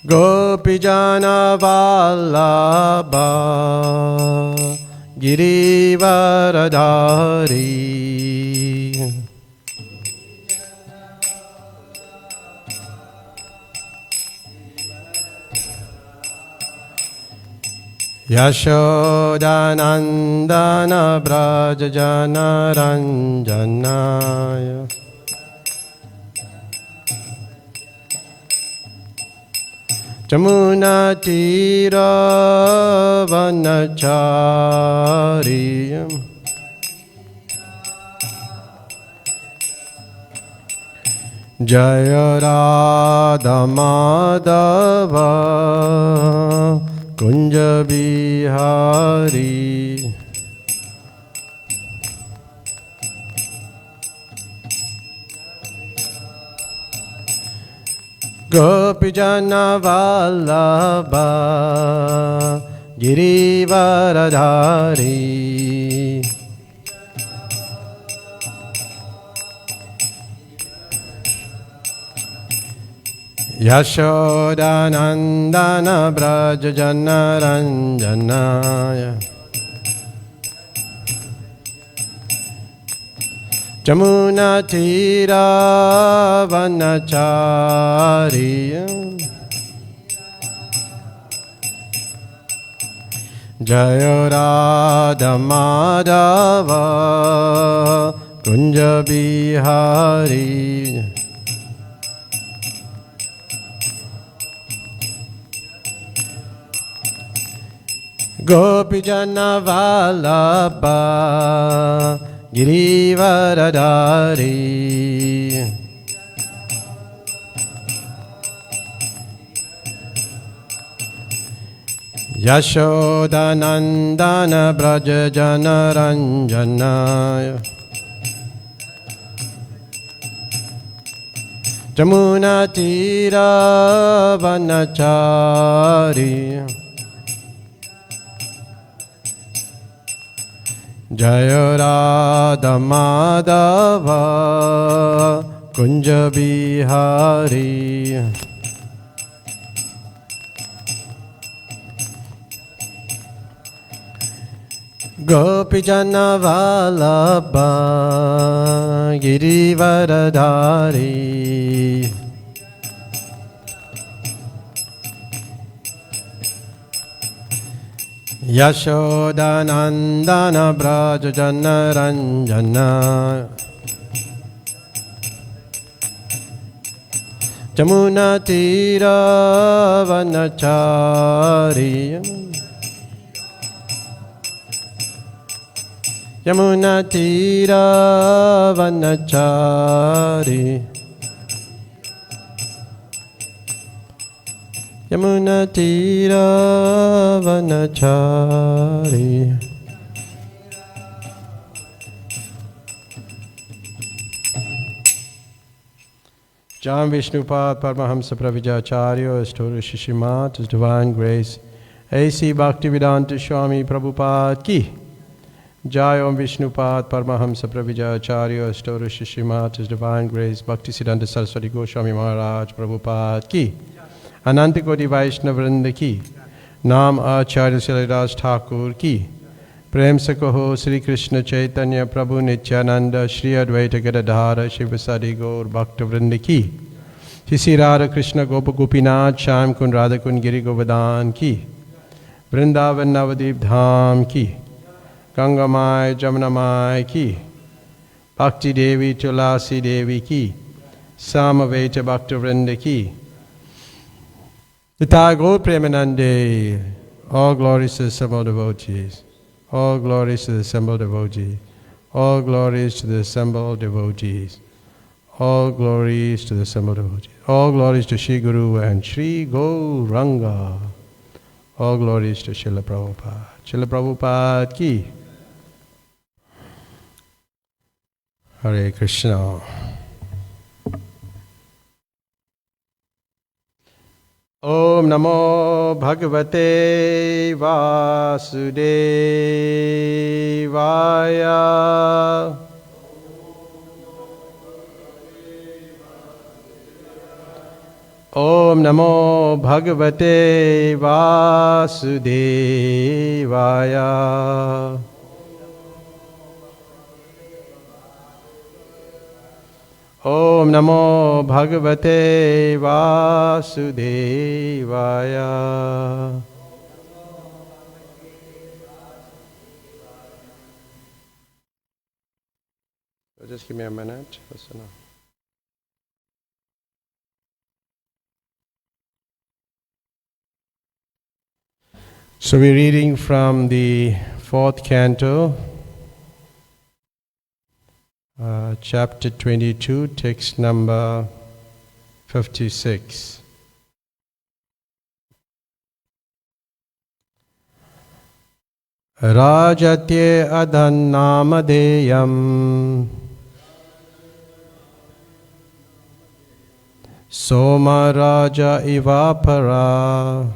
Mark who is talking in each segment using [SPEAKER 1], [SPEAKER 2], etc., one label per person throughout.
[SPEAKER 1] Gopijana Vallabha Girivaradhari Yashodanandana Brajajana Ranjanaya Jamuna Tira Vanachari Jaya Radha Madhava Kunja Bihari Gopijana Vallabha Girivaradhari Yashodanandana Brajajana Ranjanaya Jamuna Tira Vanachari Jaya Radha Madhava Kunja Bihari Gopijana Vallabha Girivaradhari Yashodanandana Brajajana Ranjanaya Jamuna Tira Vanachari Jaya Radha Madhava Kunja Bihari Gopijana Vallabha Girivaradhari Yashodanandana Brajajana Ranjana Jamuna Tira Vanachari Yamuna Tira Vanachari Yamuna Tira Vanachari Jam Vishnupad Paramahamsa Pravijacharya Astora Srimad, His Divine Grace A.C. Bhaktivedanta Swami Prabhupada Ki Jai Om Vishnupad Paramahamsa Pravijacharya Astora Srimad, His Divine Grace Bhaktisiddhanta Saraswati Goswami Maharaj Prabhupada Ki Ananta Koti Vaishnavrinda Ki Nam Acharya Sridas Thakur Ki Prem se kaho Sri Krishna Chaitanya Prabhu Nityananda Shri Advaita Gadadhara Shivasadi Gaur Bhaktavrinda Ki Shri Radha Krishna Gopa Gopinath Shyam Kun Radha Kun Giri Govardhan Ki Vrindavan Navadip Dham Ki Ganga Mai Jamuna Mai Ki Bhakti Devi Tulasi Devi Ki Samaveta Bhaktavrinda Ki Tagore Premanande, all glories to the assembled devotees, all glories to the assembled devotees, all glories to the assembled devotees, all glories to the assembled devotees, all glories to Shri Guru and Shri Gauranga, all glories to Srila Prabhupada. Srila Prabhupada Ki. Hare Krishna. Om Namo Bhagavate Vasudevaya. Om Namo Bhagavate Vasudevaya. Om Namo Bhagavate Vasudevaya. Just give me a minute. Listen up. So we're reading from the 4th canto, chapter 22, text number 56. Rajatye adhannamadeyam Soma Raja Ivapara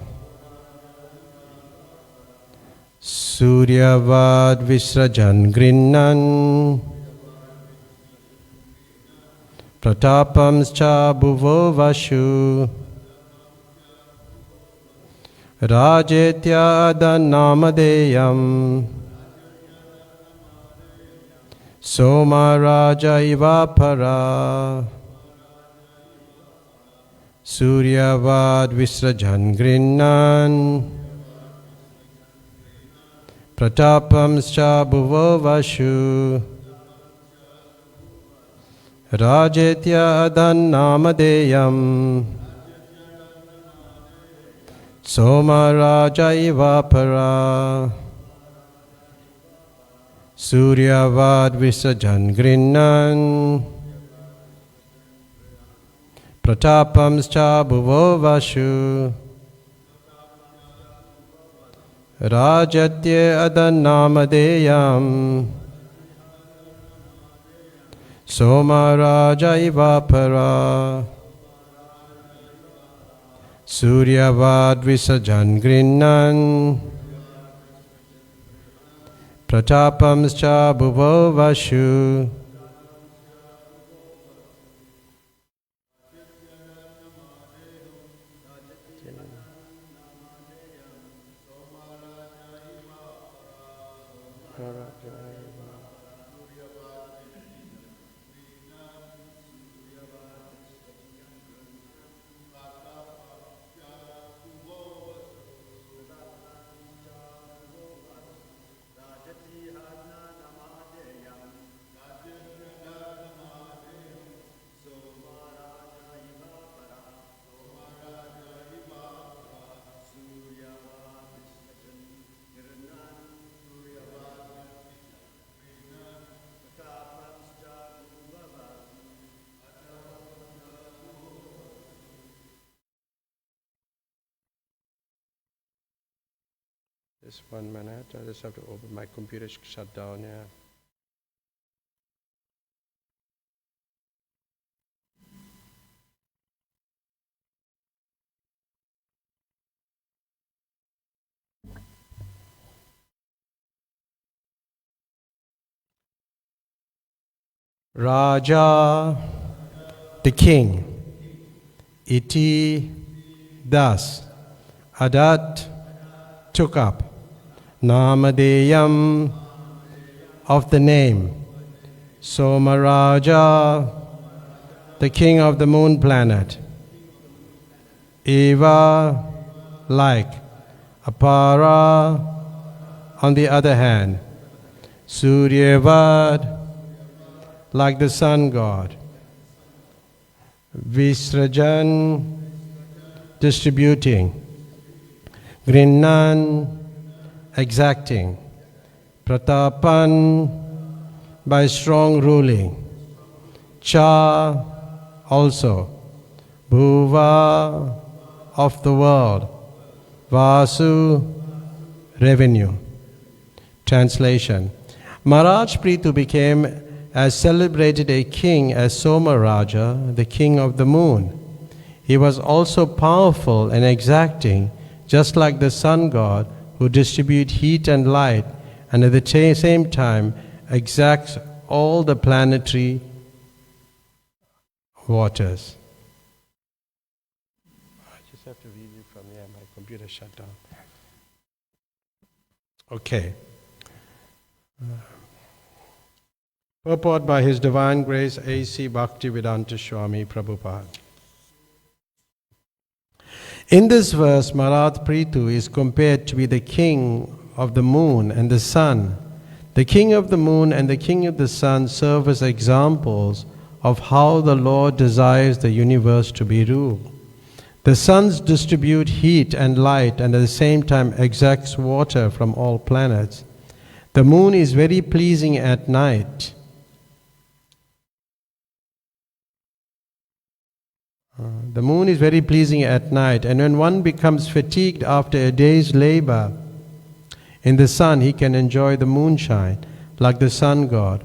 [SPEAKER 1] Suryavad Visrajan Grinnan Pratapamscha Bhuvo Vashu Rajetya Adanamadeyam Soma Raja Ivapara Suryavad Visrajan Grinnan Pratapamscha Bhuvo Vashu Rajetya Adanamadeyam Soma Raja Ivapara Suryavad Visajan Grinnan Pratapamscha Bhuvo Vashu Rajatye Adanamadeyam Soma Raja Ivapara Suryavad Visajan Grinnan Pratapamscha Bhuvo Vashu Just 1 minute, I just have to open my computer, shut down, yeah. Raja, the king, iti, thus, adat, took up, Namadeyam, of the name, Somaraja, the king of the moon planet, Eva, like, Apara, on the other hand, Suryavad, like the sun god, Visrajan, distributing, Grinnan, exacting, Pratapan, by strong ruling, Cha, also, Bhuva, of the world, Vasu, revenue. Translation. Maharaj Prithu became as celebrated a king as Somaraja, the king of the moon. He was also powerful and exacting, just like the sun god, who distributes heat and light, and at the same time exacts all the planetary waters. computer shut down. Okay. Purport by His Divine Grace A.C. Bhaktivedanta Swami Prabhupada. In this verse, Maharaj Prithu is compared to be the king of the moon and the sun. The king of the moon and the king of the sun serve as examples of how the Lord desires the universe to be ruled. The suns distribute heat and light and at the same time extracts water from all planets. The moon is very pleasing at night. The moon is very pleasing at night, and when one becomes fatigued after a day's labor in the sun, he can enjoy the moonshine like the sun god.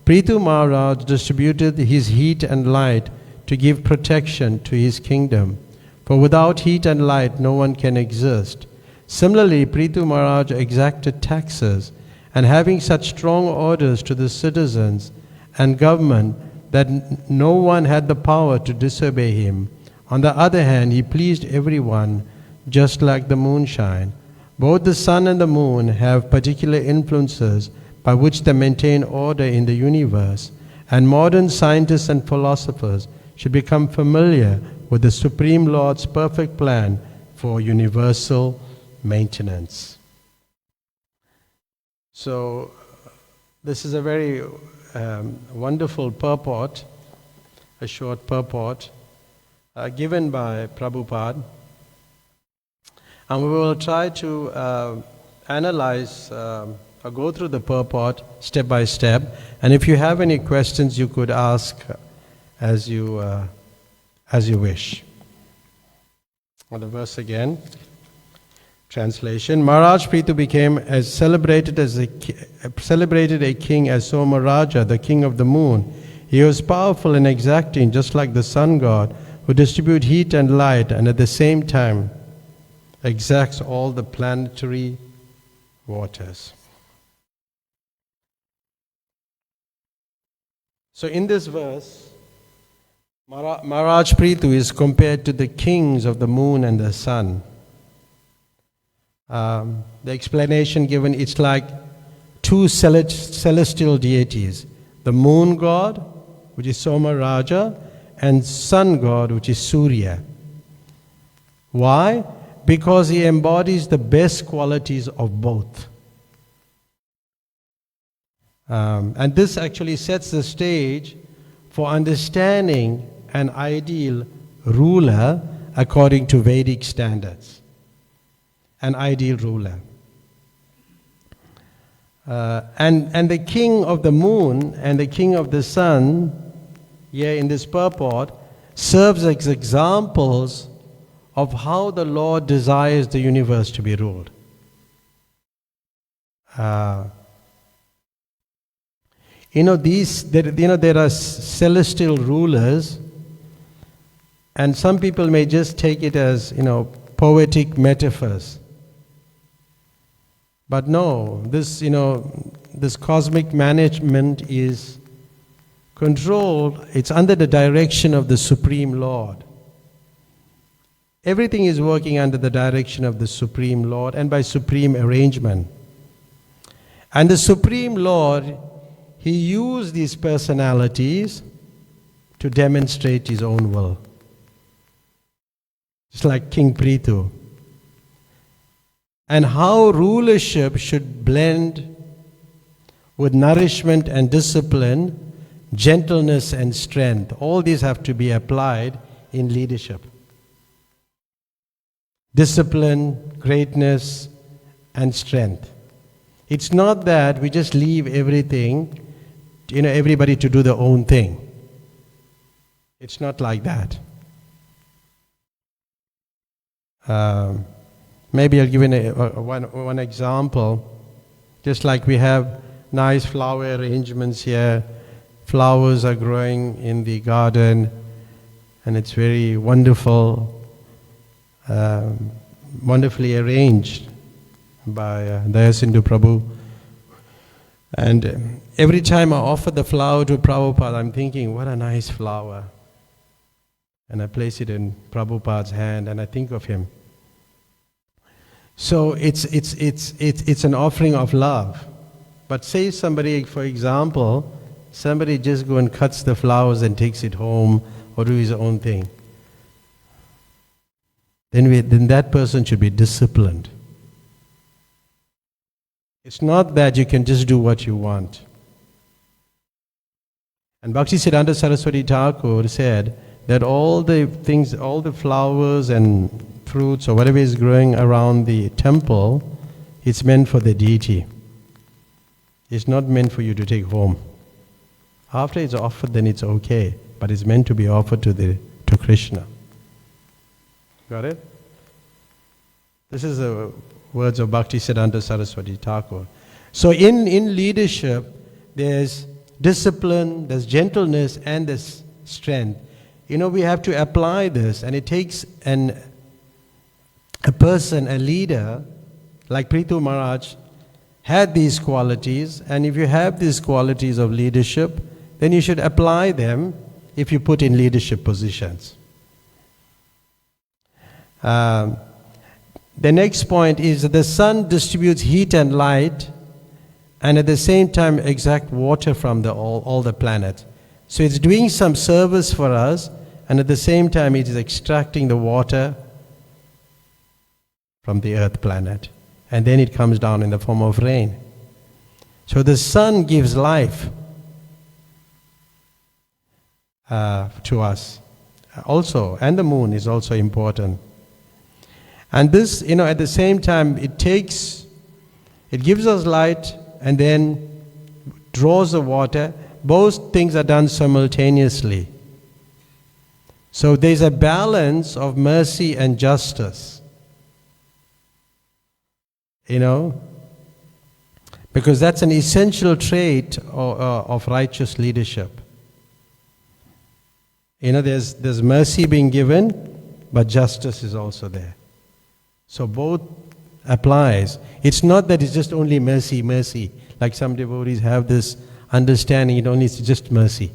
[SPEAKER 1] Prithu Maharaj distributed his heat and light to give protection to his kingdom. For without heat and light, no one can exist. Similarly, Prithu Maharaj exacted taxes, and having such strong orders to the citizens and government that no one had the power to disobey him. On the other hand, he pleased everyone, just like the moonshine. Both the sun and the moon have particular influences by which they maintain order in the universe, and modern scientists and philosophers should become familiar with the Supreme Lord's perfect plan for universal maintenance. So, this is a very wonderful purport, a short purport given by Prabhupada, and we will try to analyze or go through the purport step by step, and if you have any questions you could ask as you wish. On the verse again. Translation: Maharaj Prithu became as celebrated a king as Somaraja, the king of the moon. He was powerful and exacting, just like the sun god, who distributes heat and light, and at the same time exacts all the planetary waters. So in this verse, Maharaj Prithu is compared to the kings of the moon and the sun. The explanation given, it's like two celestial deities, the moon god, which is Somaraja, and sun god, which is Surya. Why? Because he embodies the best qualities of both. And this actually sets the stage for understanding an ideal ruler according to Vedic standards. An ideal ruler. And the king of the moon and the king of the sun, here in this purport, serves as examples of how the Lord desires the universe to be ruled. There are celestial rulers, and some people may just take it as, poetic metaphors. But no, this cosmic management is controlled, it's under the direction of the Supreme Lord. Everything is working under the direction of the Supreme Lord and by supreme arrangement. And the Supreme Lord, He used these personalities to demonstrate His own will. Just like King Prithu. And how rulership should blend with nourishment and discipline, gentleness and strength. All these have to be applied in leadership. Discipline, greatness, and strength. It's not that we just leave everything, everybody to do their own thing. It's not like that. Maybe I'll give you one example. Just like we have nice flower arrangements here, flowers are growing in the garden, and it's very wonderful, wonderfully arranged by Daya Sindhu Prabhu. And every time I offer the flower to Prabhupada, I'm thinking, what a nice flower. And I place it in Prabhupada's hand and I think of him. So it's an offering of love. But say somebody, for example, somebody just go and cuts the flowers and takes it home or do his own thing. Then that person should be disciplined. It's not that you can just do what you want. And Bhaktisiddhanta Saraswati Thakur said that all the things, all the flowers and fruits or whatever is growing around the temple, it's meant for the deity. It's not meant for you to take home. After it's offered, then it's okay, but it's meant to be offered to Krishna. Got it? This is the words of Bhaktisiddhanta Saraswati Thakur. So in leadership, there's discipline, there's gentleness, and there's strength. We have to apply this, and it takes a person, a leader, like Prithu Maharaj, had these qualities, and if you have these qualities of leadership, then you should apply them if you put in leadership positions. The next point is that the sun distributes heat and light, and at the same time extract water from all the planets. So it's doing some service for us, and at the same time it is extracting the water from the earth planet. And then it comes down in the form of rain. So the sun gives life to us also, and the moon is also important. And this, at the same time, it gives us light and then draws the water. Both things are done simultaneously. So there's a balance of mercy and justice. Because that's an essential trait of righteous leadership. There's mercy being given, but justice is also there. So both applies. It's not that it's just only mercy, mercy. Like some devotees have this understanding, it's just mercy.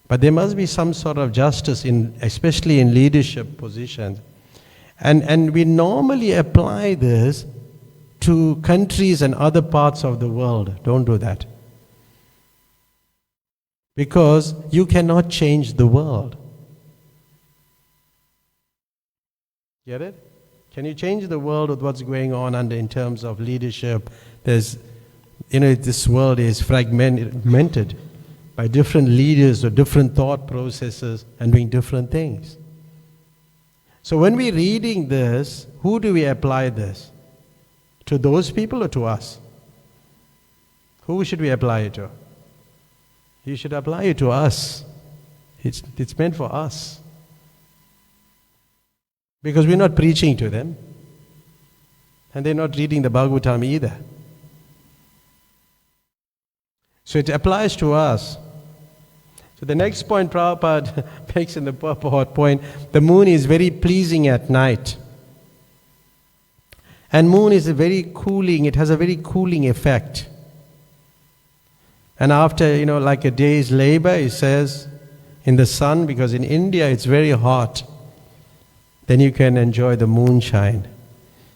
[SPEAKER 1] But there must be some sort of justice, especially in leadership positions. And we normally apply this to countries and other parts of the world. Don't do that. Because you cannot change the world. Get it? Can you change the world with what's going on in terms of leadership? This world is fragmented by different leaders or different thought processes and doing different things. So when we're reading this, who do we apply this? To those people or to us? Who should we apply it to? You should apply it to us. It's meant for us. Because we're not preaching to them. And they're not reading the Bhagavatam either. So it applies to us. So the next point Prabhupada makes in the purport point, the moon is very pleasing at night. And moon is it has a very cooling effect. And after, like a day's labor, it says, in the sun, because in India it's very hot, then you can enjoy the moonshine.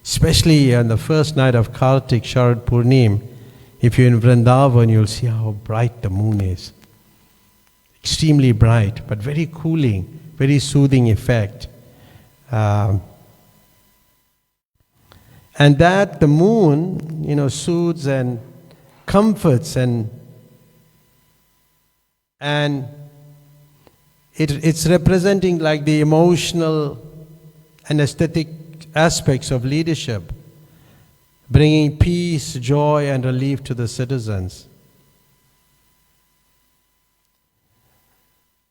[SPEAKER 1] Especially on the first night of Kartik Sharad Purnim, if you're in Vrindavan, you'll see how bright the moon is. Extremely bright, but very cooling, very soothing effect. And that the moon, soothes and comforts and it's representing like the emotional and aesthetic aspects of leadership, bringing peace, joy, and relief to the citizens.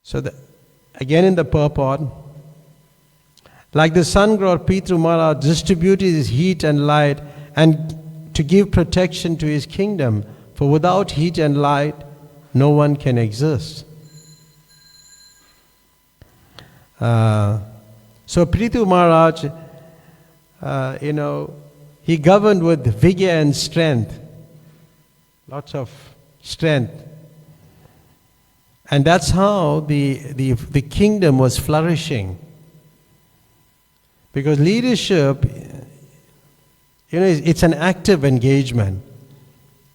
[SPEAKER 1] So again in the purport, like the sun god Prithu Maharaj distributed his heat and light and to give protection to his kingdom, for without heat and light, no one can exist. So Prithu Maharaj, he governed with vigor and strength, lots of strength. And that's how the kingdom was flourishing. Because leadership It's an active engagement.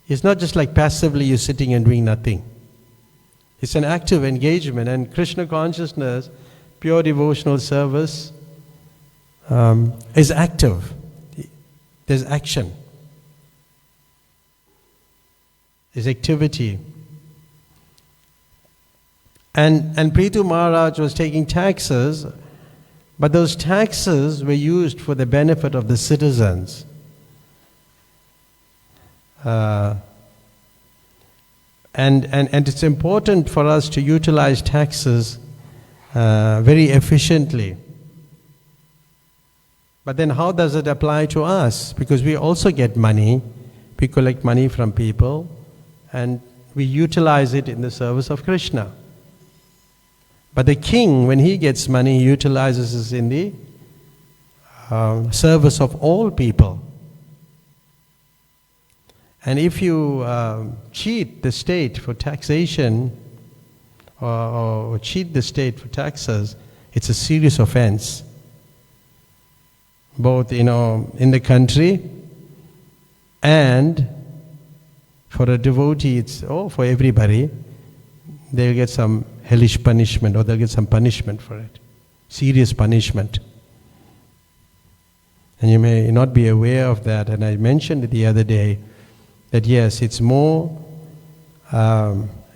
[SPEAKER 1] It's not just like passively you're sitting and doing nothing. It's an active engagement, and Krishna consciousness, pure devotional service, is active. There's action. There's activity. And Prithu Maharaj was taking taxes, but those taxes were used for the benefit of the citizens. And it's important for us to utilize taxes very efficiently. But then how does it apply to us? Because we also get money. We collect money from people and we utilize it in the service of Krishna. But the king, when he gets money, he utilizes it in the service of all people. And if you cheat the state for taxation or cheat the state for taxes, it's a serious offense. Both, in the country and for a devotee, for everybody, they'll get some hellish punishment or they'll get some punishment for it. Serious punishment. And you may not be aware of that. And I mentioned it the other day that yes, it's more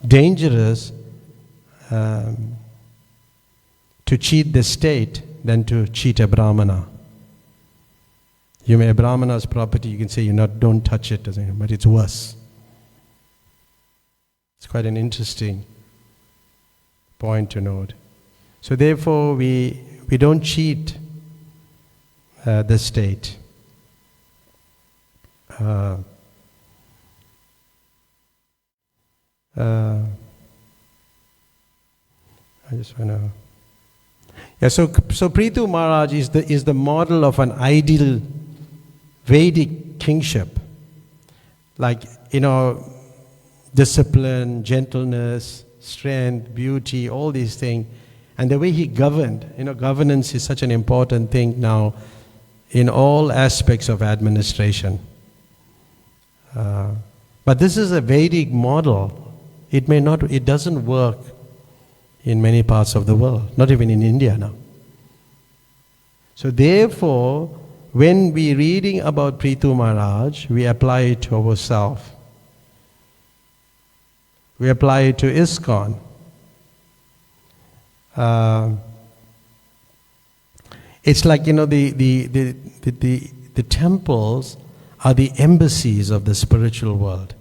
[SPEAKER 1] dangerous to cheat the state than to cheat a Brahmana. A Brahmana's property, you can say don't touch it, but it's worse. It's quite an interesting point to note. So therefore, we don't cheat the state. I just want to. Yeah. So Prithu Maharaj is the model of an ideal Vedic kingship, like discipline, gentleness, strength, beauty, all these things, and the way he governed. Governance is such an important thing now in all aspects of administration. But this is a Vedic model. It doesn't work in many parts of the world, not even in India now. So therefore, when we're reading about Prithu Maharaj, we apply it to ourselves. We apply it to ISKCON. It's like, the temples are the embassies of the spiritual world.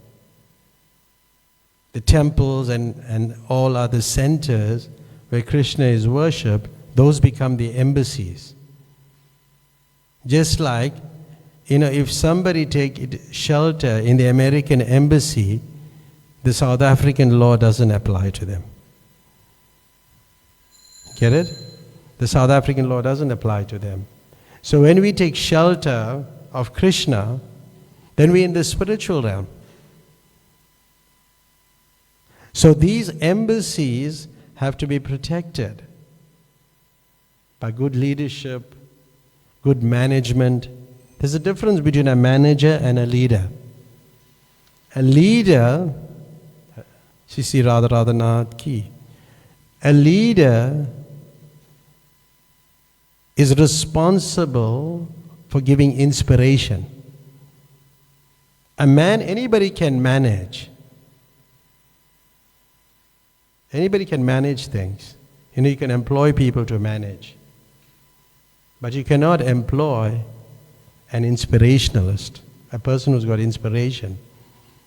[SPEAKER 1] The temples and all other centers where Krishna is worshipped, those become the embassies. Just like, if somebody take shelter in the American embassy, the South African law doesn't apply to them. Get it? The South African law doesn't apply to them. So when we take shelter of Krishna, then we're in the spiritual realm. So these embassies have to be protected by good leadership, good management. There's a difference between a manager and a leader. A leader, Sisi Raghunath ki, a leader is responsible for giving inspiration. Anybody can manage. Anybody can manage things. You can employ people to manage. But you cannot employ an inspirationalist, a person who's got inspiration,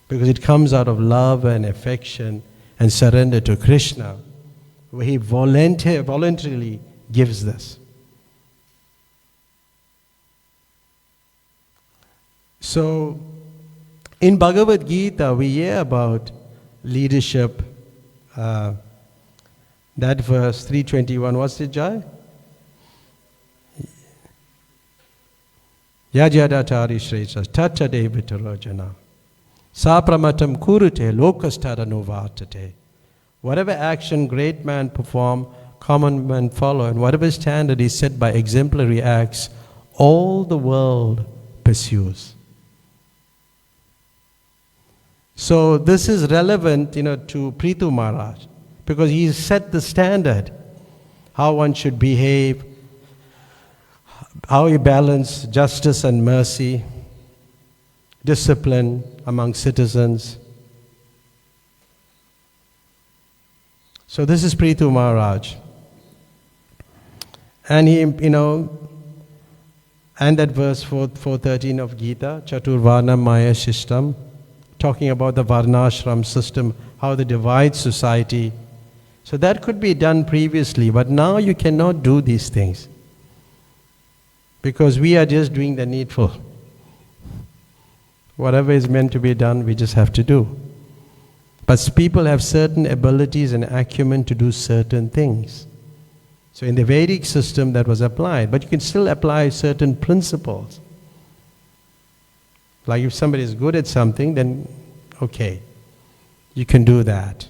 [SPEAKER 1] because it comes out of love and affection and surrender to Krishna, where he voluntarily gives this. So, in Bhagavad Gita, we hear about leadership. That verse 321, what's it, Jai? Yajadatari Shreshas Tacha Devitarajana Sapramatam Kurute Lokastara Novartate. Whatever action great man perform, common men follow, and whatever standard is set by exemplary acts, all the world pursues. So this is relevant, to Prithu Maharaj, because he set the standard, how one should behave, how he balanced justice and mercy, discipline among citizens. So this is Prithu Maharaj. And he, and that verse 413 of Gita, Chaturvarna Maya Shishtam, talking about the Varnashram system, how they divide society. So that could be done previously, but now you cannot do these things. Because we are just doing the needful. Whatever is meant to be done, we just have to do. But people have certain abilities and acumen to do certain things. So in the Vedic system that was applied, but you can still apply certain principles. Like if somebody is good at something, then okay, you can do that.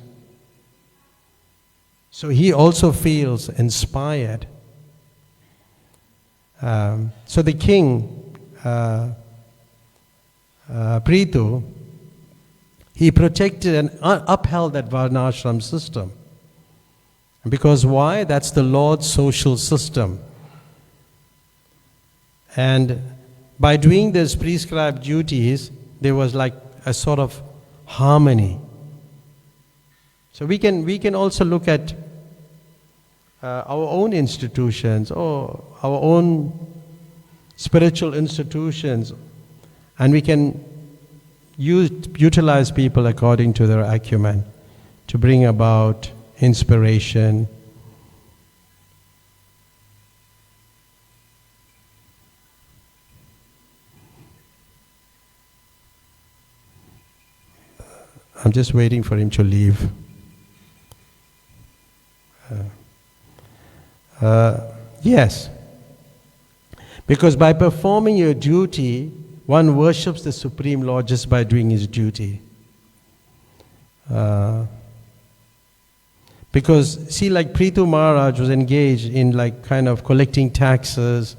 [SPEAKER 1] So he also feels inspired. So the king, Prithu, he protected and upheld that Varnashram system. Because why? That's the Lord's social system. And by doing these prescribed duties, there was like a sort of harmony. So we can also look at our own institutions or our own spiritual institutions, and we can utilize people according to their acumen to bring about inspiration. I'm just waiting for him to leave. Yes. Because by performing your duty, one worships the Supreme Lord just by doing his duty. Because, see, like Prithu Maharaj was engaged in like kind of collecting taxes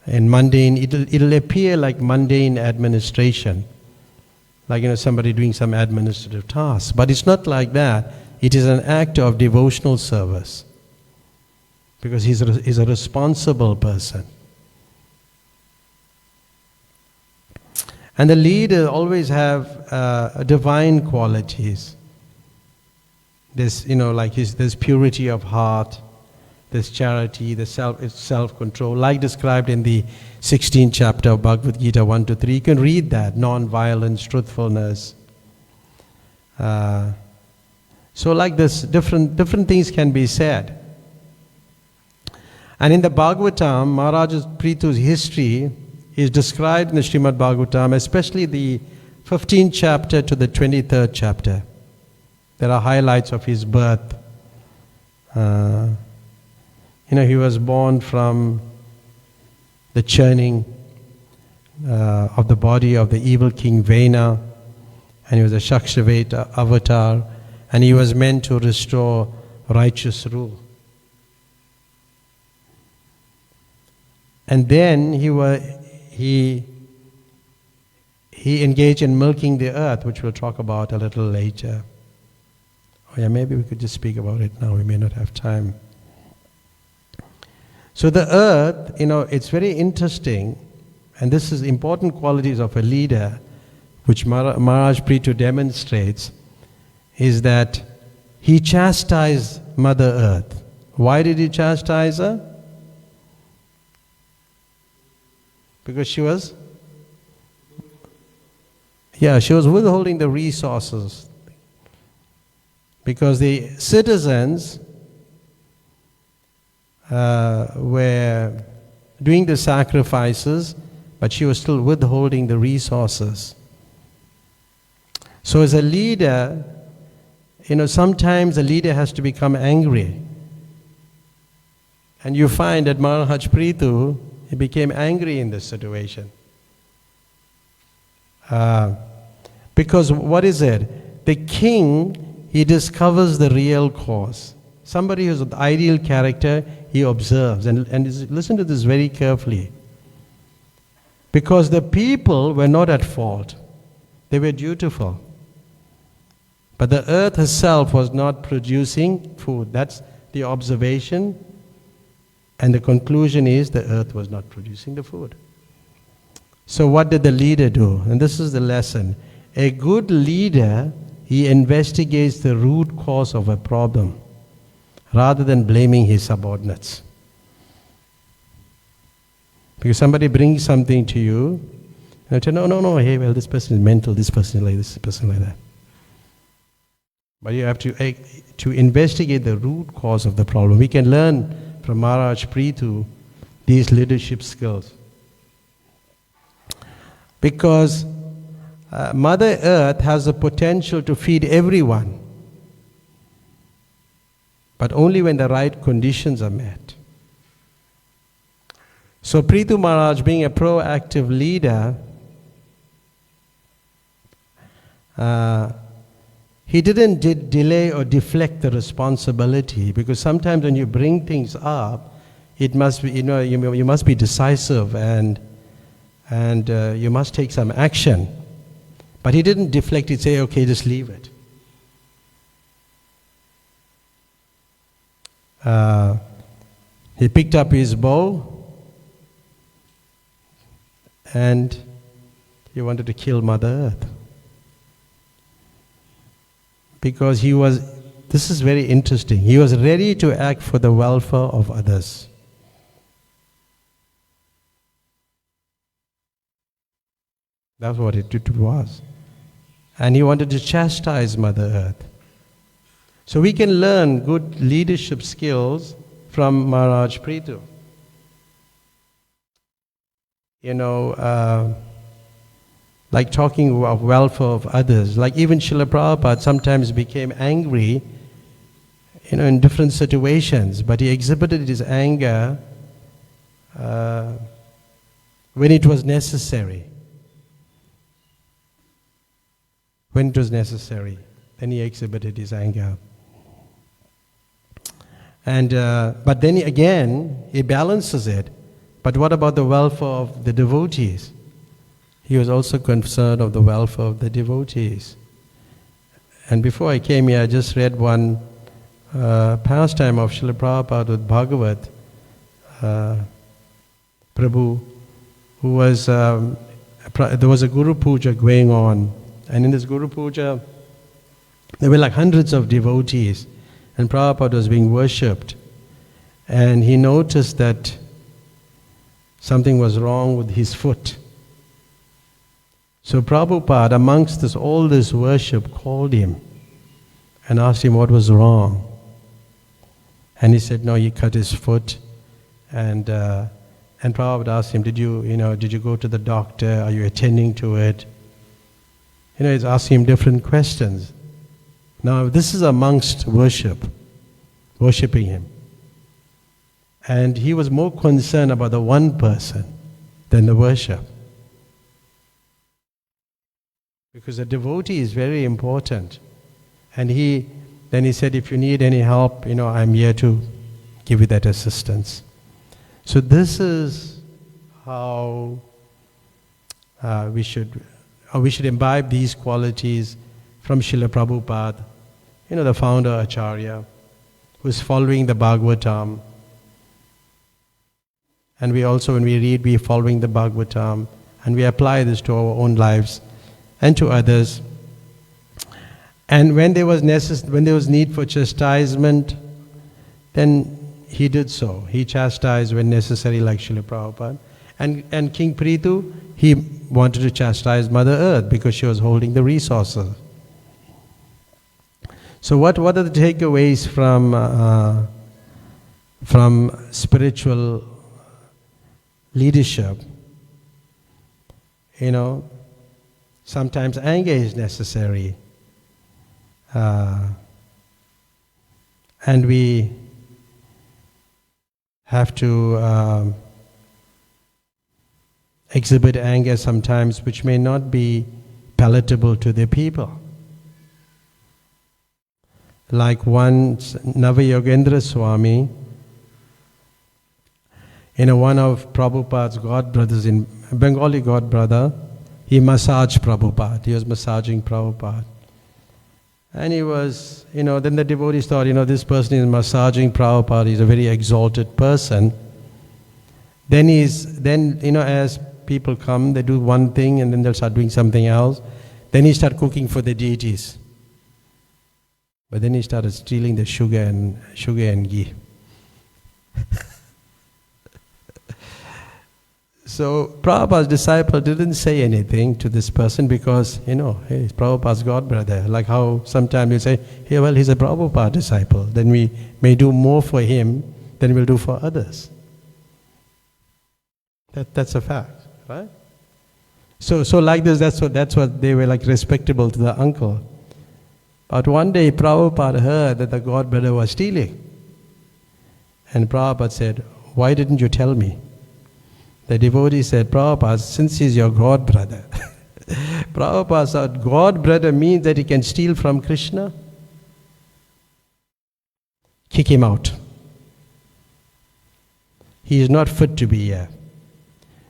[SPEAKER 1] and mundane, it'll appear like mundane administration. Like, somebody doing some administrative task. But it's not like that. It is an act of devotional service. Because he's a responsible person. And the leader always have divine qualities. There's, there's purity of heart, there's charity, there's self-control, like described in the 16th chapter of Bhagavad Gita 1-3. You can read that, non-violence, truthfulness. So like this, different things can be said. And in the Bhagavatam, Maharaj Prithu's history is described in the Srimad Bhagavatam, especially the 15th chapter to the 23rd chapter. There are highlights of his birth. He was born from the churning of the body of the evil king Vena, and he was a Shakshraveta avatar, and he was meant to restore righteous rule. And then he engaged in milking the earth, which we'll talk about a little later. Oh yeah, maybe we could just speak about it now. We may not have time. So the earth, it's very interesting, and this is important qualities of a leader, which Maharaj Prithu demonstrates, is that he chastised Mother Earth. Why did he chastise her? Because she was withholding the resources. Because the citizens were doing the sacrifices, but she was still withholding the resources. So as a leader, sometimes a leader has to become angry. And you find that Maharaj Prithu, he became angry in this situation. Because what is it? The king, he discovers the real cause. Somebody who's an ideal character, he observes. And listen to this very carefully. Because the people were not at fault. They were dutiful. But the earth herself was not producing food. That's the observation. And the conclusion is the earth was not producing the food. So what did the leader do? And this is the lesson. A good leader, he investigates the root cause of a problem rather than blaming his subordinates. Because somebody brings something to you, and you say, no, hey, well, this person is mental, this person is like this person like that. But you have to investigate the root cause of the problem. We can learn from Maharaj Prithu these leadership skills. Because Mother Earth has the potential to feed everyone, but only when the right conditions are met. So Prithu Maharaj, being a proactive leader, he didn't delay or deflect the responsibility, because sometimes when you bring things up, it must be, you must be decisive and you must take some action. But he didn't deflect it, say, okay, just leave it. He picked up his bow and he wanted to kill Mother Earth. Because this is very interesting, he was ready to act for the welfare of others. That's what it was. And he wanted to chastise Mother Earth. So we can learn good leadership skills from Maharaj Prithu. Like talking of welfare of others. Like even Srila Prabhupada sometimes became angry, in different situations. But he exhibited his anger when it was necessary. When it was necessary, then he exhibited his anger. And but then again, he balances it. But what about the welfare of the devotees? He was also concerned of the welfare of the devotees. And before I came here, I just read one pastime of Srila Prabhupada with Bhagavatam. Prabhu, who was, there was a Guru Puja going on. And in this Guru Puja, there were like hundreds of devotees. And Prabhupada was being worshipped. And he noticed that something was wrong with his foot. So Prabhupada, amongst all this worship, called him and asked him what was wrong. And he said, no, he cut his foot. And Prabhupada asked him, did you go to the doctor? Are you attending to it? He's asking him different questions. Now, this is amongst worshipping him. And he was more concerned about the one person than the worship. Because the devotee is very important. And then he said, if you need any help, I'm here to give you that assistance. So this is how we should imbibe these qualities from Srila Prabhupada, the founder Acharya, who's following the Bhagavatam. And we also, when we read, we're following the Bhagavatam, and we apply this to our own lives and to others. And when there was need for chastisement, then he did so. He chastised when necessary, like Srila Prabhupada. And King Prithu, he wanted to chastise Mother Earth because she was holding the resources. So what are the takeaways from spiritual leadership? Sometimes anger is necessary. And we have to exhibit anger sometimes which may not be palatable to the people. Like once Navayogendra Swami, one of Prabhupada's godbrothers in Bengali god brother, he massaged Prabhupada. He was massaging Prabhupada. And he was, then the devotees thought, this person is massaging Prabhupada, he's a very exalted person. Then as people come, they do one thing and then they'll start doing something else. Then he started cooking for the deities. But then he started stealing the sugar and ghee. So Prabhupada's disciple didn't say anything to this person because, hey, he's Prabhupada's god brother. Like how sometimes you say, hey, well, he's a Prabhupada disciple. Then we may do more for him than we'll do for others. That's a fact, right? So like this, that's what they were like respectable to the uncle. But one day Prabhupada heard that the god brother was stealing. And Prabhupada said, why didn't you tell me? The devotee said, Prabhupada, since he's your god brother. Prabhupada said, god brother means that he can steal from Krishna? Kick him out. He is not fit to be here.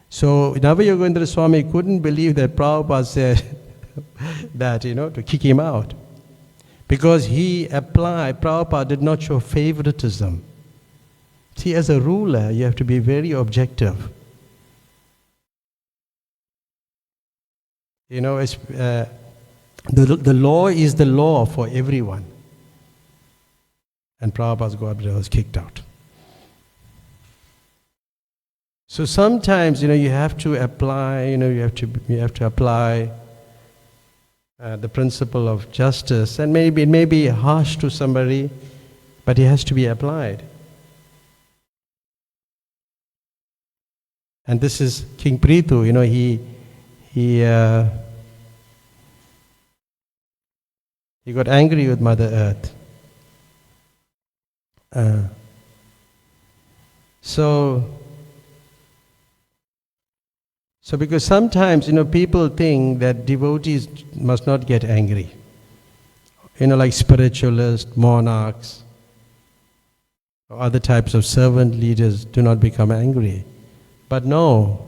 [SPEAKER 1] So Navayogendra Swami couldn't believe that Prabhupada said that, to kick him out. Because Prabhupada did not show favoritism. See, as a ruler, you have to be very objective. The law is the law for everyone. And Prabhupada's god brother was kicked out. So sometimes, you have to apply, you have to apply the principle of justice, and maybe it may be harsh to somebody, but it has to be applied. And this is King Prithu, he got angry with Mother Earth. So because sometimes, people think that devotees must not get angry. Like spiritualists, monarchs, or other types of servant leaders do not become angry. But no,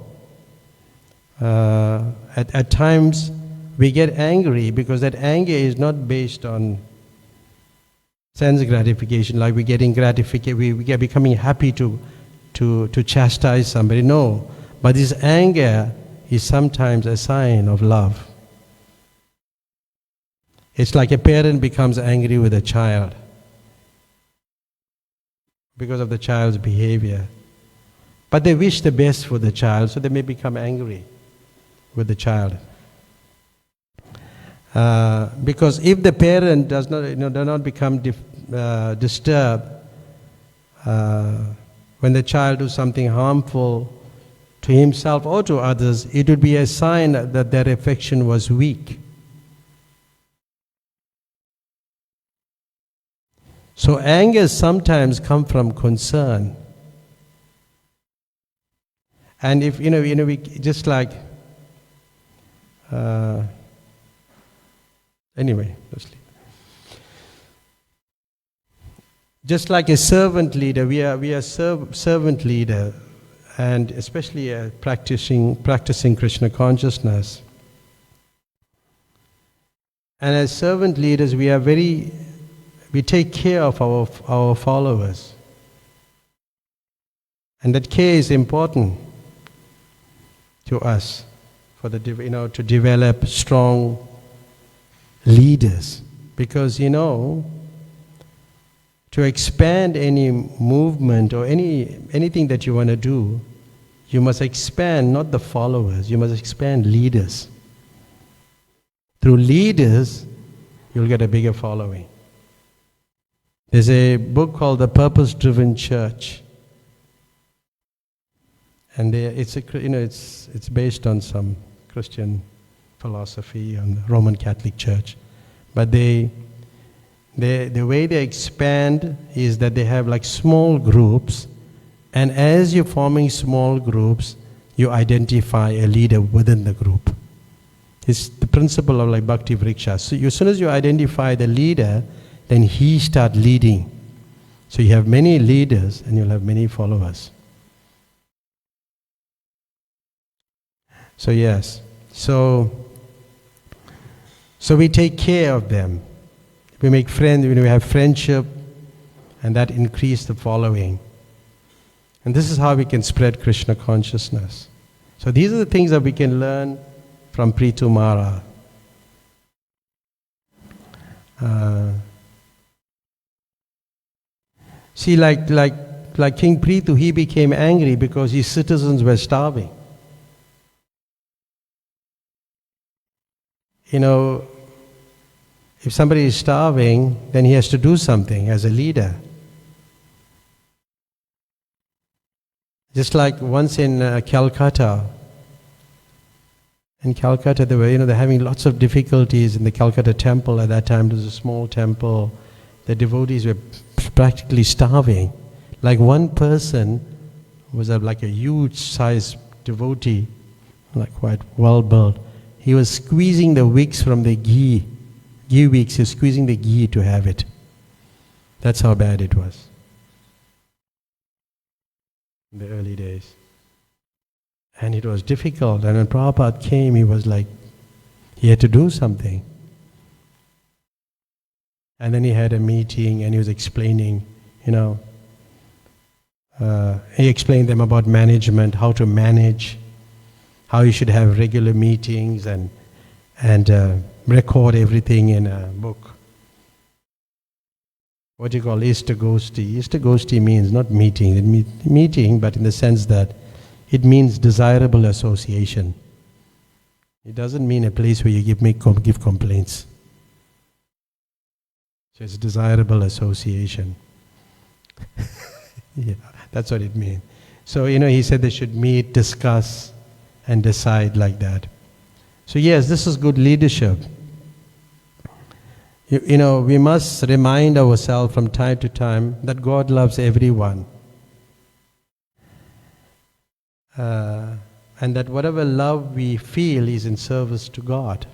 [SPEAKER 1] at times we get angry because that anger is not based on sense gratification, like we're getting gratification, we are becoming happy to chastise somebody. No. But this anger is sometimes a sign of love. It's like a parent becomes angry with a child because of the child's behavior. But they wish the best for the child, so they may become angry with the child. Because if the parent does not become disturbed when the child does something harmful to himself or to others, it would be a sign that their affection was weak. So anger sometimes comes from concern. And if we just like anyway, let's leave. Just like a servant leader, we are servant leader, and especially practicing Krishna consciousness. And as servant leaders, we take care of our followers, and that care is important to us to develop strong leaders, because to expand any movement or anything that you want to do, you must expand not the followers, you must expand leaders. Through leaders, you'll get a bigger following. There's a book called The Purpose-Driven Church, and it's based on some Christian philosophy on the Roman Catholic Church, but the way they expand is that they have like small groups, and as you're forming small groups, you identify a leader within the group. It's the principle of like Bhakti Vriksha. So as soon as you identify the leader, then he starts leading. So you have many leaders and you'll have many followers. So yes, so we take care of them. We make friends, we have friendship, and that increase the following. And this is how we can spread Krishna consciousness. So these are the things that we can learn from Prithu Maharaj. See, like King Prithu, he became angry because his citizens were starving. You know, if somebody is starving, then he has to do something as a leader. Just like once in Calcutta. In Calcutta, they're having lots of difficulties in the Calcutta temple. At that time, it was a small temple. The devotees were practically starving. Like one person was like a huge size devotee, like quite well built. He was squeezing the wicks from the ghee wicks. He was squeezing the ghee to have it. That's how bad it was in the early days. And it was difficult. And when Prabhupada came, he was like, he had to do something. And then he had a meeting and he was explaining, he explained them about management, how to manage, how you should have regular meetings and record everything in a book. What do you call Ishtagosti? Ishtagosti means not meeting, meeting, but in the sense that it means desirable association. It doesn't mean a place where you give complaints. So it's desirable association. Yeah, that's what it means. So, he said they should meet, discuss, and decide like that. So yes, this is good leadership. We must remind ourselves from time to time that God loves everyone. And that whatever love we feel is in service to God.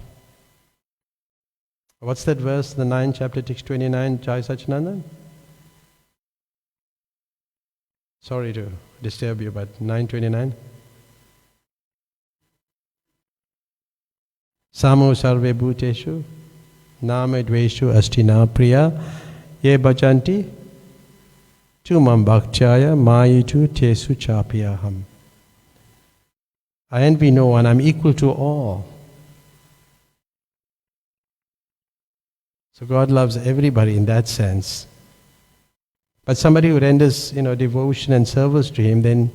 [SPEAKER 1] What's that verse, the 9th chapter, text 29, Jai Sachinandan? Sorry to disturb you, but 9:29. Samo sarve bhuteshu nama dveshu astina priya ye bhajanti tumam bhaktyaya mayitu tesu chapyaham. I envy no one, I'm equal to all. So God loves everybody in that sense. But somebody who renders, devotion and service to Him, then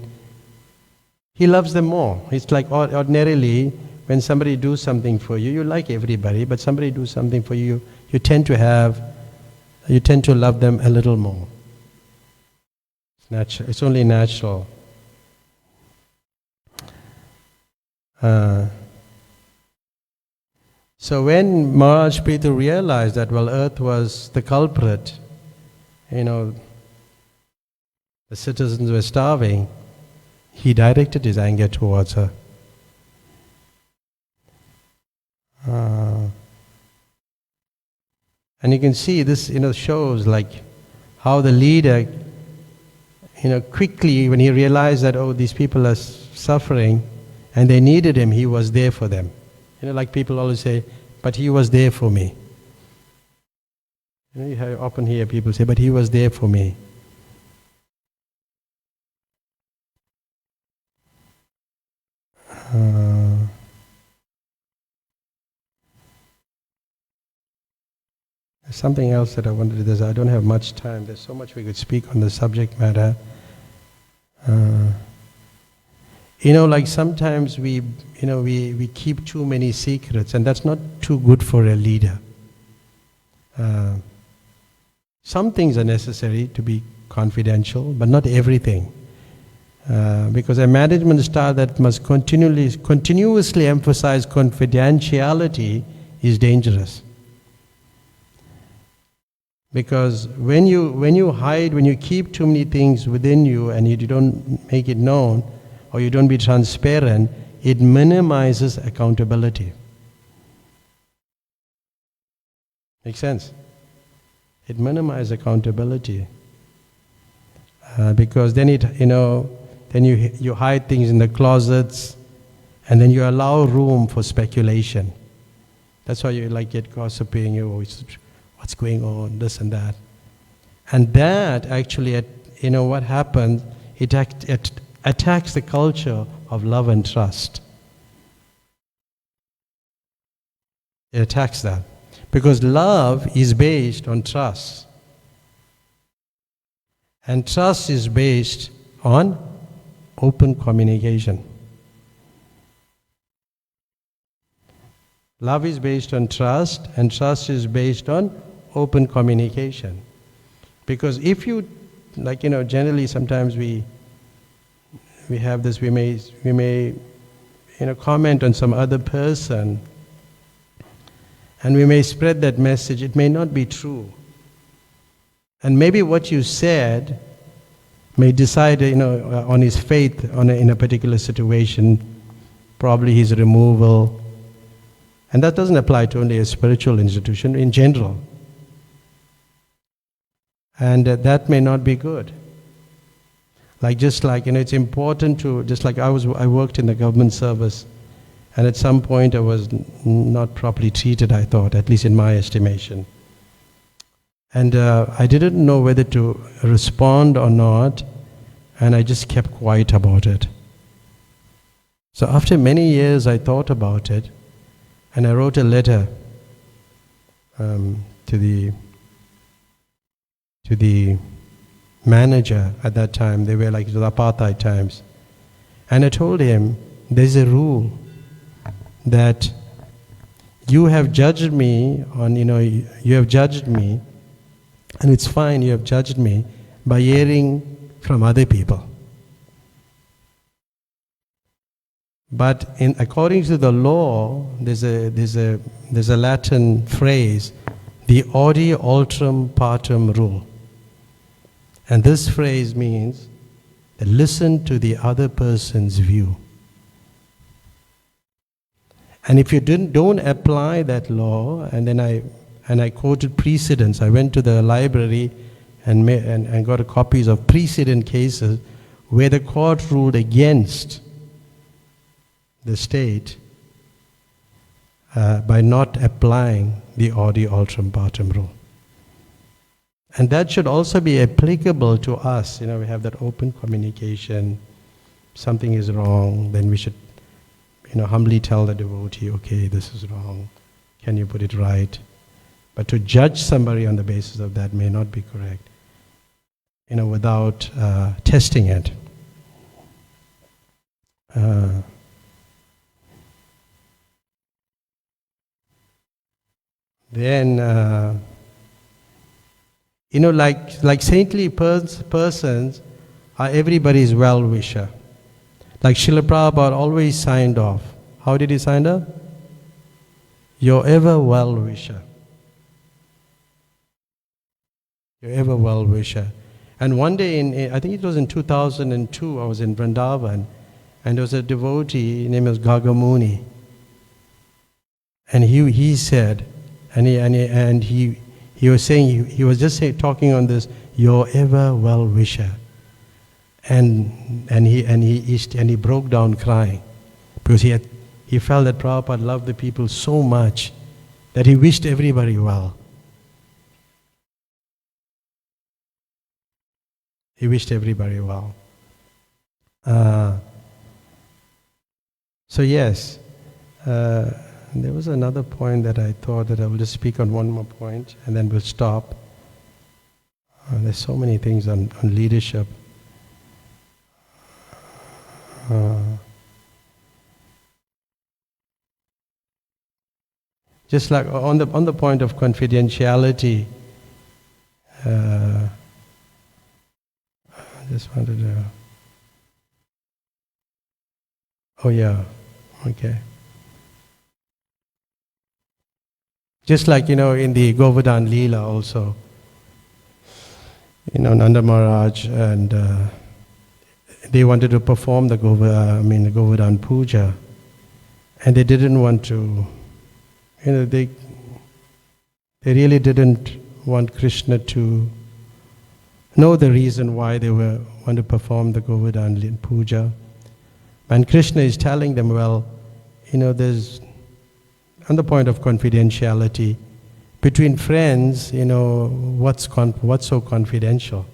[SPEAKER 1] He loves them more. It's like ordinarily, when somebody does something for you, you like everybody, but somebody does something for you, you tend to love them a little more. It's natural. It's only natural. So when Maharaj Prithu realized that, Earth was the culprit, the citizens were starving, he directed his anger towards her. And you can see this, shows like how the leader, quickly when he realized that, these people are suffering and they needed him, he was there for them. Like people always say, but he was there for me. You often hear people say, but he was there for me. There's something else that I wanted to do. I don't have much time. There's so much we could speak on the subject matter. Like sometimes we keep too many secrets, and that's not too good for a leader. Some things are necessary to be confidential, but not everything. Because a management style that must continuously emphasize confidentiality is dangerous. Because when you hide, when you keep too many things within you and you don't make it known, or you don't be transparent, it minimizes accountability. Make sense? It minimizes accountability. Because then you hide things in the closets, And then you allow room for speculation. That's why you get gossiping, what's going on, this and that. And that actually, what happens, it attacks the culture of love and trust. It attacks that. Because love is based on trust. And trust is based on open communication. Love is based on trust, and trust is based on open communication. Because if you, generally sometimes we have this, we may comment on some other person, and we may spread that message. It may not be true. And maybe what you said may decide, on his faith in a particular situation, probably his removal. And that doesn't apply to only a spiritual institution, in general. And that may not be good. It's important to, I worked in the government service, and at some point I was not properly treated, I thought, at least in my estimation. And I didn't know whether to respond or not, and I just kept quiet about it. So after many years I thought about it, and I wrote a letter to the manager at that time. They were the apartheid times. And I told him, there's a rule that you have judged me you have judged me, and it's fine, you have judged me by hearing from other people. But according to the law, there's a Latin phrase, the audi alterum partem rule. And this phrase means that listen to the other person's view. And if you don't apply that law, and then I quoted precedents. I went to the library and got copies of precedent cases where the court ruled against the state by not applying the audi alterum partem rule. And that should also be applicable to us. We have that open communication. Something is wrong, then we should humbly tell the devotee, okay, this is wrong. Can you put it right? But to judge somebody on the basis of that may not be correct, without testing it. Then, like saintly persons are everybody's well-wisher. Like Srila Prabhupada always signed off. How did he sign off? Your ever well-wisher. Your ever well-wisher. And one day, I think it was in 2002, I was in Vrindavan, and there was a devotee, his name was Gagamuni. And he said, and he was saying, he was just talking on this, your ever well-wisher. And he broke down crying, because he felt that Prabhupada loved the people so much that he wished everybody well. He wished everybody well. So yes, there was another point that I thought that I will just speak on one more point and then we'll stop. There's so many things on leadership. Just like on the point of confidentiality, I just wanted to. Oh yeah, okay. Just like in the Govardhan Leela also, Nanda Maharaj and they wanted to perform the Govardhan Puja, and they didn't want to. They really didn't want Krishna to know the reason why they want to perform the Govardhan Puja. And Krishna is telling them, well, there's, on the point of confidentiality, between friends, what's so confidential?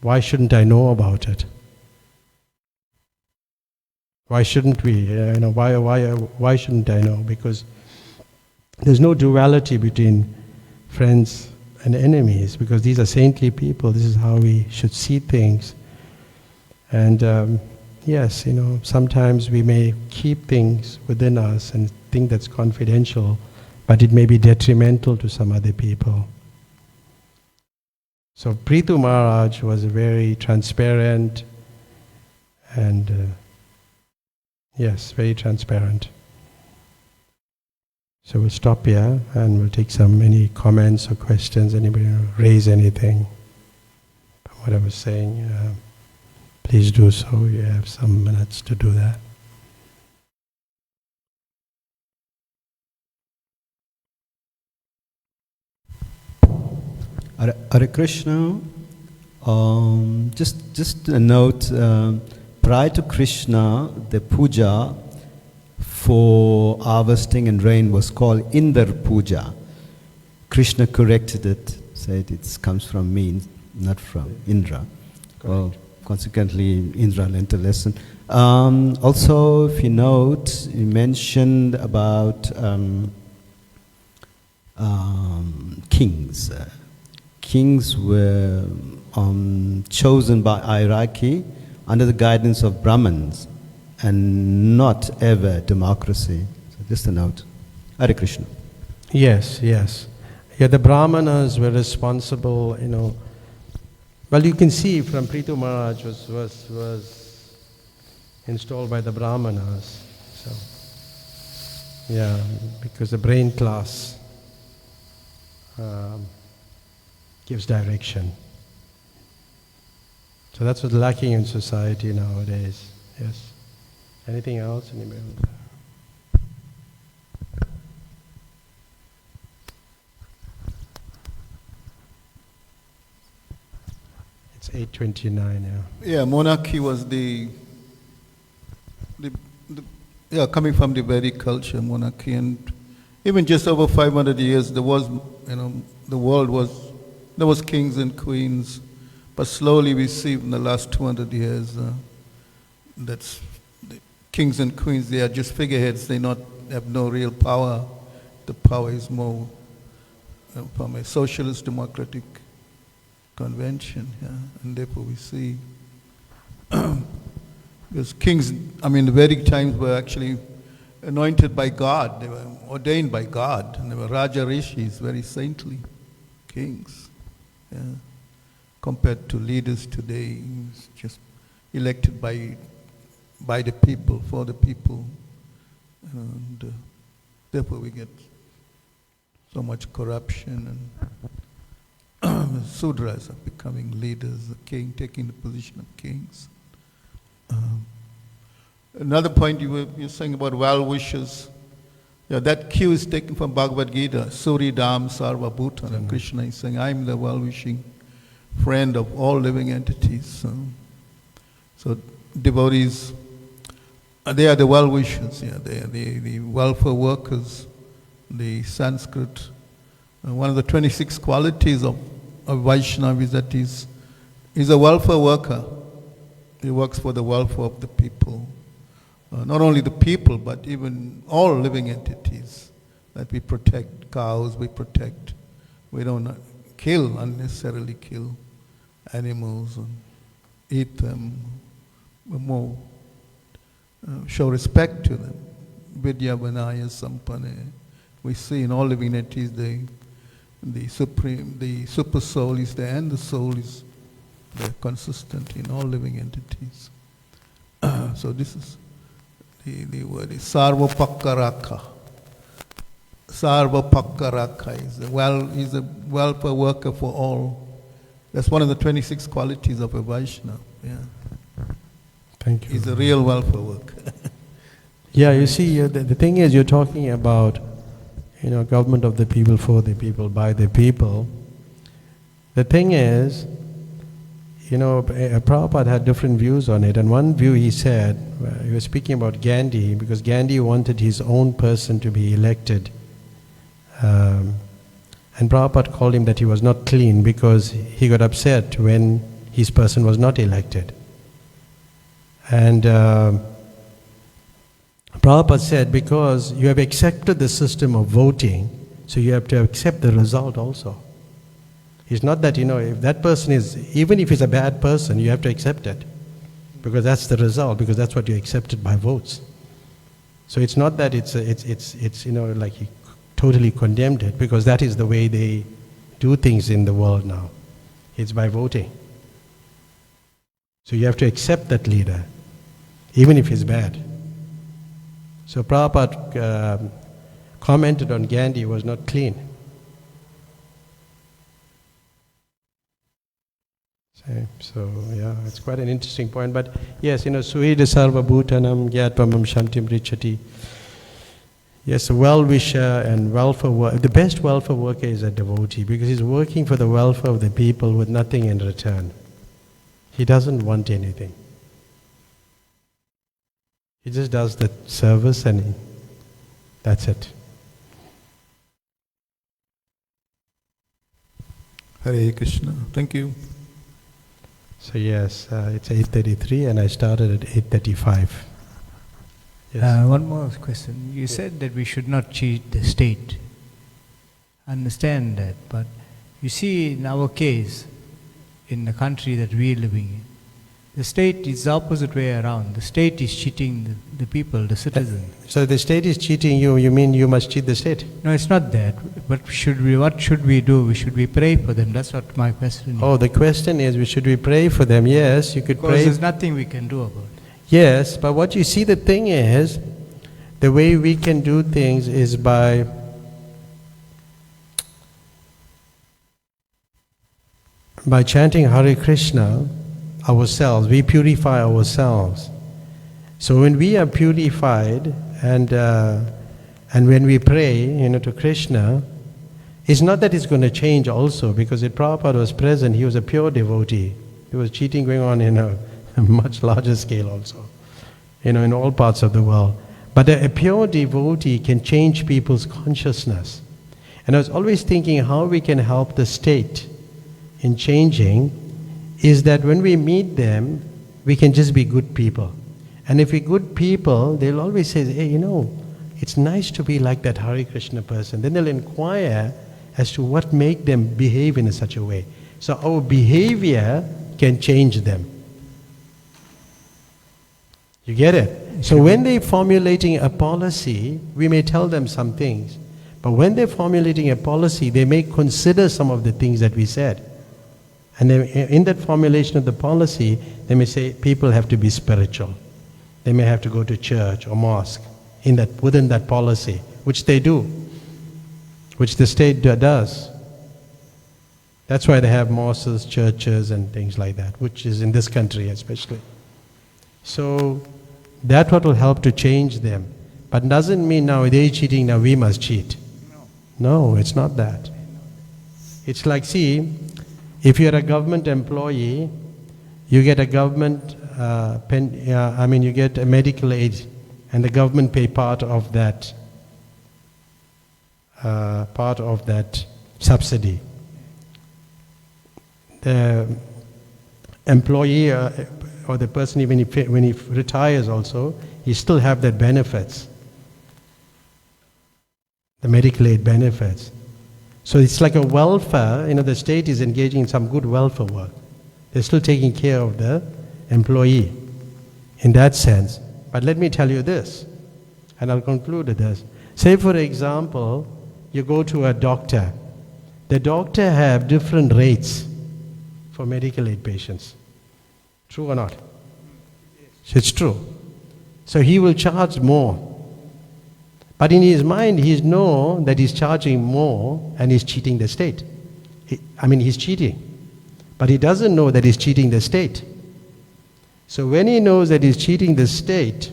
[SPEAKER 1] Why shouldn't I know about it? Why shouldn't we? Why shouldn't I know? Because there's no duality between friends and enemies, because these are saintly people. This is how we should see things. And yes, sometimes we may keep things within us and think that's confidential, but it may be detrimental to some other people. So Prithu Maharaj was very transparent and yes, very transparent. So we'll stop here and we'll take any comments or questions. Anybody raise anything from what I was saying? Please do so. You have some minutes to do that.
[SPEAKER 2] Hare Krishna. Just a note. Prior to Krishna, the puja for harvesting and rain was called Indra Puja. Krishna corrected it, said it comes from me, not from Indra. Consequently, Indra learned a lesson. Also, if you note, you mentioned about kings. Kings were chosen by hierarchy under the guidance of Brahmins, and not ever democracy. So just a note. Hare Krishna.
[SPEAKER 1] Yes. Yeah, the Brahmanas were responsible, Well, you can see from Prithu Maharaj was installed by the Brahmanas. So, yeah, because the brain class gives direction. So that's what's lacking in society nowadays. Yes. Anything else? Anybody else? It's 8:29 now.
[SPEAKER 3] Yeah, monarchy was coming from the Vedic culture, monarchy, and even just over 500 years, there was kings and queens, but slowly we see in the last 200 years that's the kings and queens. They are just figureheads. They have no real power. The power is more from a socialist democratic convention, and therefore we see because kings, the Vedic times were actually anointed by God. They were ordained by God, and they were Raja Rishis, very saintly kings, compared to leaders today, just elected by the people, for the people, and therefore we get so much corruption, and Sudras are becoming leaders, the king taking the position of kings. Another point you're saying about well-wishers, that cue is taken from Bhagavad Gita, Suridam Sarva Bhutana. Krishna is saying, I'm the well-wishing friend of all living entities. So devotees, they are the well-wishers, they are the welfare workers, the Sanskrit. One of the 26 qualities of Vaishnava is that he's a welfare worker. He works for the welfare of the people. Not only the people, but even all living entities that we protect. Cows we protect. We don't unnecessarily kill animals and eat them. We more show respect to them. Vidya Vanaya Sampane. We see in all living entities the super soul is there, and the soul is there, consistent in all living entities. So this is the word is Sarvapakkaraka. Sarvapakkaraka is a welfare worker for all. That's one of the 26 qualities of a Vaishnava.
[SPEAKER 1] Thank you.
[SPEAKER 3] He's a real welfare worker.
[SPEAKER 1] Yeah, you see, the thing is, you're talking about, government of the people, for the people, by the people. The thing is, Prabhupada had different views on it. And one view he said, he was speaking about Gandhi, because Gandhi wanted his own person to be elected. And Prabhupada called him that he was not clean because he got upset when his person was not elected. And Prabhupada said, because you have accepted the system of voting, so you have to accept the result also. It's not that, if that person is, even if he's a bad person, you have to accept it. Because that's the result, because that's what you accepted by votes. So it's not that it's like he totally condemned it, because that is the way they do things in the world now. It's by voting. So you have to accept that leader, even if he's bad. So Prabhupada commented on Gandhi was not clean. So yeah, it's quite an interesting point. But yes, Suhida Sarva Bhutanam Gyatpamam Shantim Richati. Yes, a well-wisher and welfare worker. The best welfare worker is a devotee, because he's working for the welfare of the people with nothing in return. He doesn't want anything. He just does the service and that's it.
[SPEAKER 3] Hare Krishna. Thank you.
[SPEAKER 1] So yes, it's 8:33 and I started at 8:35. Yes.
[SPEAKER 4] One more question. You said that we should not cheat the state. I understand that, but you see in our case, in the country that we are living in, the state is the opposite way around. The state is cheating the people, the citizens.
[SPEAKER 1] So the state is cheating you, you mean you must cheat the state?
[SPEAKER 4] No, it's not that. But what should we do? Should we pray for them? That's what my question is.
[SPEAKER 1] Oh, the question is, should we pray for them? Yes, you could
[SPEAKER 4] because
[SPEAKER 1] pray.
[SPEAKER 4] There's nothing we can do about it.
[SPEAKER 1] Yes, but what you see, the thing is, the way we can do things is by chanting Hare Krishna ourselves. We purify ourselves. So when we are purified and when we pray, to Krishna, it's not that it's going to change also, because if Prabhupada was present, he was a pure devotee. There was cheating going on in a much larger scale also, in all parts of the world. But a pure devotee can change people's consciousness. And I was always thinking how we can help the state in changing is that when we meet them, we can just be good people. And if we're good people, they'll always say, hey, it's nice to be like that Hare Krishna person. Then they'll inquire as to what make them behave in such a way. So our behavior can change them. You get it? So when they're formulating a policy, we may tell them some things. But when they're formulating a policy, they may consider some of the things that we said. And in that formulation of the policy, they may say people have to be spiritual. They may have to go to church or mosque within that policy, which they do, which the state does. That's why they have mosques, churches, and things like that, which is in this country especially. So that's what will help to change them. But doesn't mean now they're cheating, now we must cheat. No, it's not that. It's like, see, if you're a government employee, you get a government, you get a medical aid, and the government pay part of that subsidy. The employee or the person, even when he retires also, he still have that benefits, the medical aid benefits. So it's like a welfare, the state is engaging in some good welfare work. They're still taking care of the employee in that sense. But let me tell you this, and I'll conclude with this. Say for example, you go to a doctor. The doctor have different rates for medical aid patients. True or not? It's true. So he will charge more. But in his mind, he knows that he's charging more and he's cheating the state. He's cheating. But he doesn't know that he's cheating the state. So when he knows that he's cheating the state,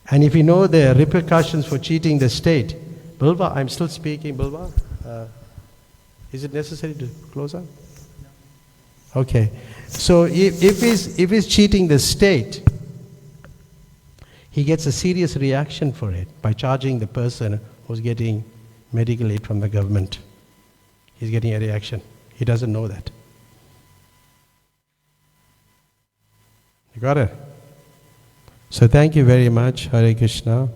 [SPEAKER 1] and if he knows the repercussions for cheating the state, Bilva, I'm still speaking, Bilva. Is it necessary to close up? Okay. So if he's cheating the state, he gets a serious reaction for it by charging the person who's getting medical aid from the government. He's getting a reaction. He doesn't know that. You got it? So thank you very much. Hare Krishna.